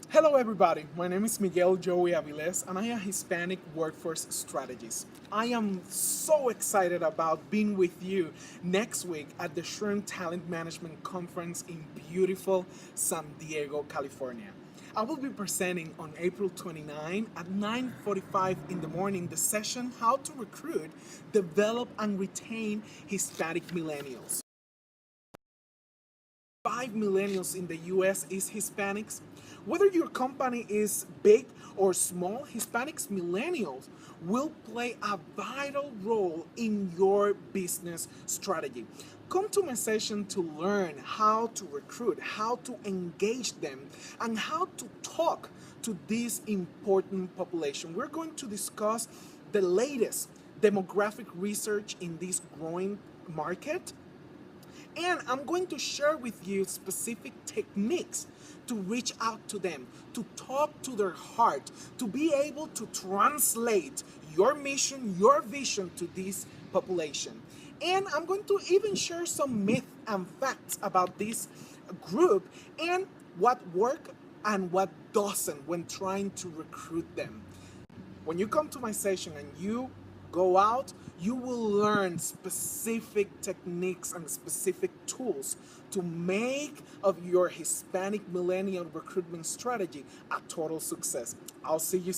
Hello, everybody. My name is Miguel Joey Aviles, and I am Hispanic Workforce Strategist. I am so excited about being with you next week at the SHRM Talent Management Conference in beautiful San Diego, California. I will be presenting on April 29 at 9:45 in the morning the session How to Recruit, Develop, and Retain Hispanic Millennials. 5 millennials in the US is Hispanics. Whether your company is big or small, Hispanics millennials will play a vital role in your business strategy. Come to my session to learn how to recruit, how to engage them, and how to talk to this important population. We're going to discuss the latest demographic research in this growing market, and I'm going to share with you specific techniques to reach out to them, to talk to their heart, to be able to translate your mission, your vision to this population. And I'm going to even share some myths and facts about this group and what works and what doesn't when trying to recruit them. When you come to my session and you go out, you will learn specific techniques and specific tools to make of your Hispanic millennial recruitment strategy a total success. I'll see you soon.